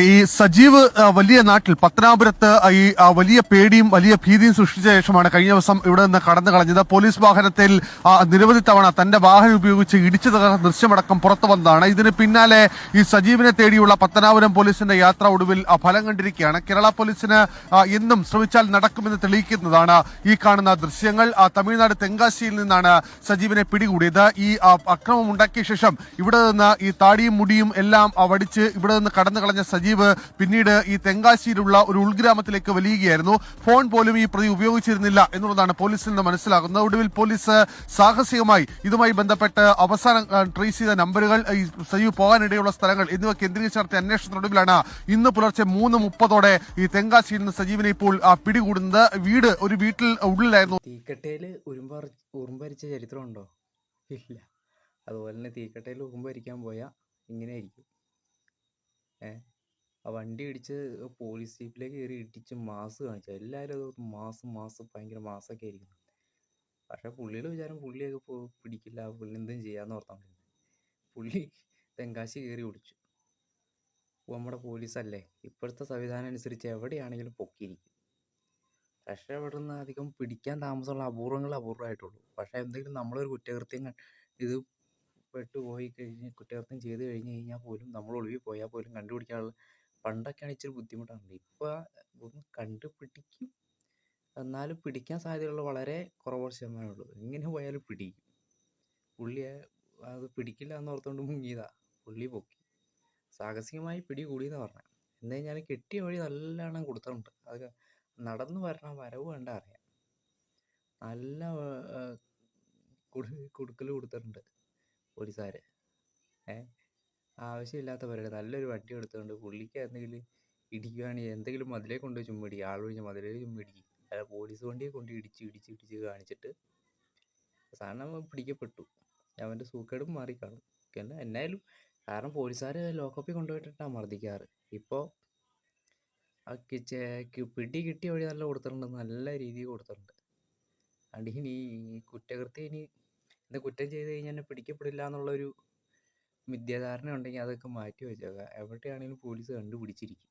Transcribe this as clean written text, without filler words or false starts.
ഈ സജീവ് വലിയ നാട്ടിൽ പത്തനാപുരത്ത് ഈ വലിയ പേടിയും വലിയ ഭീതിയും സൃഷ്ടിച്ച ശേഷമാണ് കഴിഞ്ഞ ദിവസം ഇവിടെ നിന്ന് കടന്നു കളഞ്ഞത്. പോലീസ് വാഹനത്തിൽ നിരവധി തവണ തന്റെ വാഹനം ഉപയോഗിച്ച് ഇടിച്ചു തകർന്ന ദൃശ്യമടക്കം പുറത്തു വന്നതാണ്. ഇതിന് പിന്നാലെ ഈ സജീവിനെ തേടിയുള്ള പത്തനാപുരം പോലീസിന്റെ യാത്ര ഒടുവിൽ ഫലം കണ്ടിരിക്കുകയാണ്. കേരള പോലീസിന് എന്നും ശ്രമിച്ചാൽ നടക്കുമെന്ന് തെളിയിക്കുന്നതാണ് ഈ കാണുന്ന ദൃശ്യങ്ങൾ. തമിഴ്നാട് തെങ്കാശിയിൽ നിന്നാണ് സജീവിനെ പിടികൂടിയത്. ഈ അക്രമം ഉണ്ടാക്കിയ ശേഷം ഇവിടെ നിന്ന് ഈ താടിയും മുടിയും എല്ലാം വടിച്ച് ഇവിടെ നിന്ന് കടന്നു കളഞ്ഞ സജീവ് പിന്നീട് ഈ തെങ്കാശിയിലുള്ള ഒരു ഉൾഗ്രാമത്തിലേക്ക് വലിയുകയായിരുന്നു. ഫോൺ പോലും ഈ പ്രതി ഉപയോഗിച്ചിരുന്നില്ല എന്നുള്ളതാണ് പോലീസിൽ നിന്ന് മനസ്സിലാകുന്നത്. ഒടുവിൽ പോലീസ് സാഹസികമായി ഇതുമായി ബന്ധപ്പെട്ട് അവസാനം ട്രേസ് ചെയ്ത നമ്പറുകൾ, ഈ സജീവ് പോകാനിടയുള്ള സ്ഥലങ്ങൾ എന്നിവ കേന്ദ്രീകരിച്ച് നടത്തിയ അന്വേഷണത്തിനൊടുവിലാണ് ഇന്ന് പുലർച്ചെ 3:30 ഈ തെങ്കാശിയിൽ നിന്ന് സജീവിനെ ഇപ്പോൾ പിടികൂടുന്നത്. ഒരു വീട്ടിൽ ഉള്ളിലായിരുന്നു. തീക്കട്ടയില് ഉറുമ്പരിച്ച ചരിത്രമുണ്ടോ? ഇല്ല. അതുപോലെ തന്നെ തീക്കട്ടയിൽ ഉറുമ്പരിക്കാൻ പോയാൽ ഇങ്ങനെയായിരിക്കും. ആ വണ്ടി ഇടിച്ച് പോലീസ് ജീപ്പിലേക്ക് കയറി ഇടിച്ച് മാസ് കാണിച്ചു. എല്ലാവരും അത് മാസ് ഭയങ്കര മാസൊക്കെ ആയിരിക്കും. പക്ഷെ പുള്ളിയുടെ വിചാരം പുള്ളിയൊക്കെ പിടിക്കില്ല, പുള്ളി എന്തും ചെയ്യാന്ന് ഓർത്താൽ പുള്ളി തെങ്കാശി കയറി ഓടിച്ചു. നമ്മുടെ പോലീസല്ലേ, ഇപ്പോഴത്തെ സംവിധാനം അനുസരിച്ച് എവിടെയാണെങ്കിലും പൊക്കിയിരിക്കും. പക്ഷെ അവിടെ നിന്ന് അധികം പിടിക്കാൻ താമസമുള്ള അപൂർവമായിട്ടുള്ളൂ. പക്ഷെ എന്തെങ്കിലും നമ്മളൊരു കുറ്റകൃത്യം ഇത് കുറ്റകൃത്യം ചെയ്ത് കഴിഞ്ഞാൽ പോലും നമ്മൾ ഒളിവിൽ പോയാൽ പോലും കണ്ടുപിടിക്കാനുള്ള പണ്ടൊക്കെയാണ് ഇച്ചിരി ബുദ്ധിമുട്ടാണ്. ഇപ്പോൾ ഒന്ന് കണ്ടുപിടിക്കും, എന്നാലും പിടിക്കാൻ സാധ്യതയുള്ള വളരെ കുറവ് ശതമാനമുള്ളൂ. എങ്ങനെ പോയാലും പിടിക്കും. പുള്ളിയെ അത് പിടിക്കില്ല എന്ന് ഓർത്തുകൊണ്ട് മുങ്ങിയതാ, പുള്ളി പൊക്കി. സാഹസികമായി പിടി കൂടിയെന്ന് പറഞ്ഞത്. എന്താ കഴിഞ്ഞാൽ കെട്ടിയ വഴി നല്ലോണം കൊടുത്തിട്ടുണ്ട്. അത് നടന്നു വരണം, വരവ് കണ്ടാൽ അറിയാം. നല്ല കൊടുക്കൽ കൊടുത്തിട്ടുണ്ട് പോലീസുകാര്. ആവശ്യമില്ലാത്ത പരിപാടി. നല്ലൊരു വണ്ടി എടുത്തുകൊണ്ട് പുള്ളിക്ക് എന്തെങ്കിലും ഇടിക്കുകയാണെങ്കിൽ എന്തെങ്കിലും മതിലേ കൊണ്ട് ചുമ്മിടിക്കുക, ആളൊഴിഞ്ഞ മതിലേ ചുമ്മിടിക്കും. അല്ല, പോലീസ് വണ്ടിയെ കൊണ്ട് ഇടിച്ച് കാണിച്ചിട്ട് സാധനം പിടിക്കപ്പെട്ടു. അവൻ്റെ സൂക്കേടും മാറിക്കാണും. എന്നായാലും കാരണം പോലീസുകാർ ലോക്കപ്പിൽ കൊണ്ടുപോയിട്ടിട്ടാണ് മർദ്ദിക്കാറ്. ഇപ്പോൾ പിടി കിട്ടിയ വഴി നല്ല കൊടുത്തിട്ടുണ്ട്, നല്ല രീതിയിൽ കൊടുത്തിട്ടുണ്ട്. അതുകൊണ്ട് ഇനി കുറ്റകൃത്യം കുറ്റം ചെയ്ത് കഴിഞ്ഞാൽ എന്നെ പിടിക്കപ്പെടില്ല എന്നുള്ളൊരു മിഥ്യാധാരണ ഉണ്ടെങ്കിൽ അതൊക്കെ മാറ്റി വെച്ചേക്കാം. എവിടെയാണെങ്കിലും പോലീസ് കണ്ടുപിടിച്ചിരിക്കും.